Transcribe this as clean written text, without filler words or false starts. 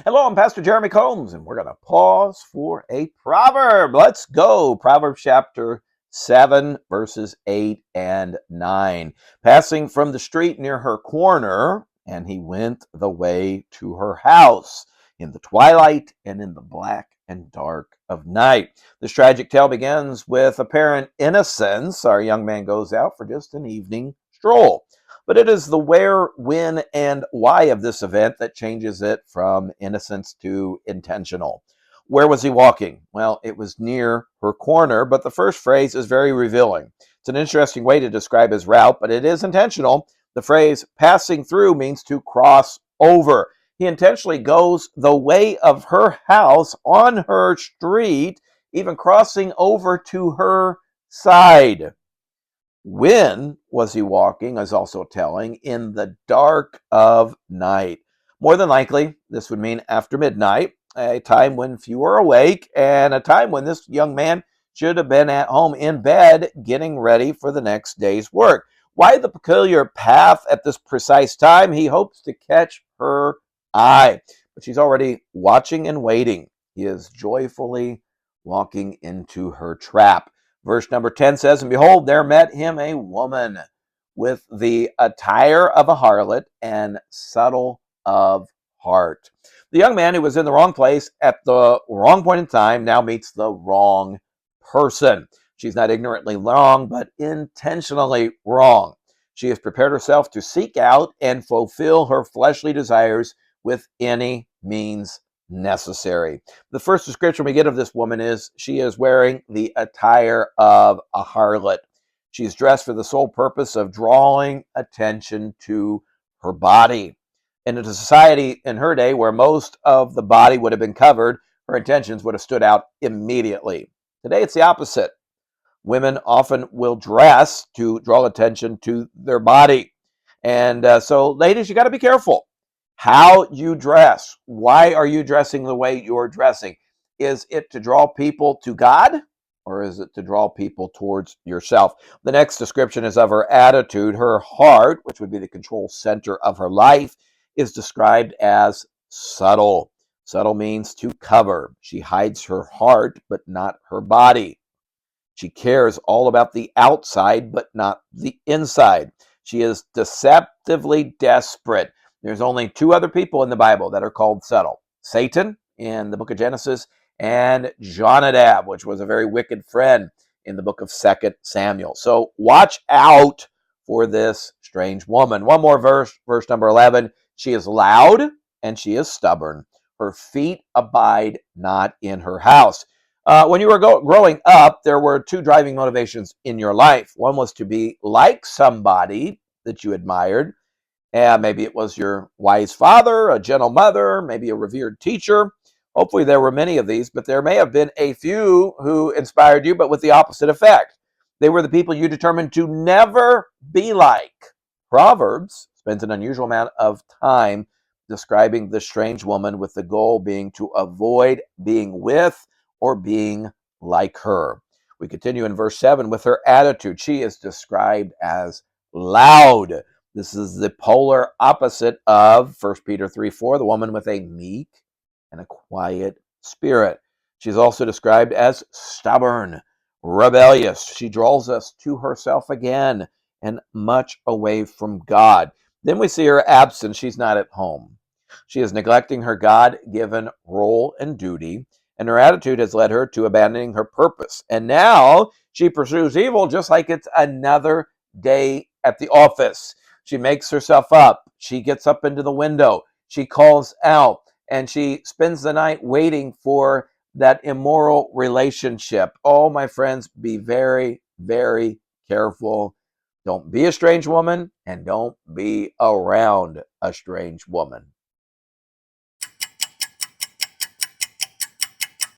Hello, I'm Pastor Jeremy Combs, and we're going to pause for a proverb. Let's go. Proverbs chapter 7, verses 8 and 9. Passing from the street near her corner, and he went the way to her house in the twilight and in the black and dark of night. This tragic tale begins with apparent innocence. Our young man goes out for just an evening stroll. But it is the where, when, and why of this event that changes it from innocence to intentional. Where was he walking? Well, it was near her corner, but the first phrase is very revealing. It's an interesting way to describe his route, but it is intentional. The phrase passing through means to cross over. He intentionally goes the way of her house on her street, even crossing over to her side. When was he walking is also telling, in the dark of night. More than likely, this would mean after midnight, a time when few are awake, and a time when this young man should have been at home in bed getting ready for the next day's work. Why the peculiar path at this precise time? He hopes to catch her eye, but she's already watching and waiting. He is joyfully walking into her trap. Verse number 10 says, "And behold, there met him a woman with the attire of a harlot and subtle of heart." The young man who was in the wrong place at the wrong point in time now meets the wrong person. She's not ignorantly wrong, but intentionally wrong. She has prepared herself to seek out and fulfill her fleshly desires with any means necessary. The first description we get of this woman is she is wearing the attire of a harlot. She's dressed for the sole purpose of drawing attention to her body. In a society in her day where most of the body would have been covered, her intentions would have stood out immediately. Today it's the opposite. Women often will dress to draw attention to their body. So, ladies, you got to be careful how you dress. Why are you dressing the way you're dressing? Is it to draw people to God, or is it to draw people towards yourself? The next description is of her attitude. Her heart, which would be the control center of her life, is described as subtle. Subtle means to cover. She hides her heart, but not her body. She cares all about the outside, but not the inside. She is deceptively desperate. There's only two other people in the Bible that are called subtle: Satan in the book of Genesis, and Jonadab, which was a very wicked friend in the book of 2 Samuel. So watch out for this strange woman. One more verse number 11. She is loud and she is stubborn. Her feet abide not in her house. When you were growing up, there were two driving motivations in your life. One was to be like somebody that you admired. Maybe it was your wise father, a gentle mother, maybe a revered teacher. Hopefully there were many of these, but there may have been a few who inspired you, but with the opposite effect. They were the people you determined to never be like. Proverbs spends an unusual amount of time describing the strange woman, with the goal being to avoid being with or being like her. We continue in verse 7 with her attitude. She is described as loud. This is the polar opposite of 1 Peter 3:4, the woman with a meek and a quiet spirit. She's also described as stubborn, rebellious. She draws us to herself again and much away from God. Then we see her absent. She's not at home. She is neglecting her God-given role and duty, and her attitude has led her to abandoning her purpose. And now she pursues evil just like it's another day at the office. She makes herself up. She gets up into the window. She calls out, and she spends the night waiting for that immoral relationship. Oh, my friends, be very, very careful. Don't be a strange woman, and don't be around a strange woman.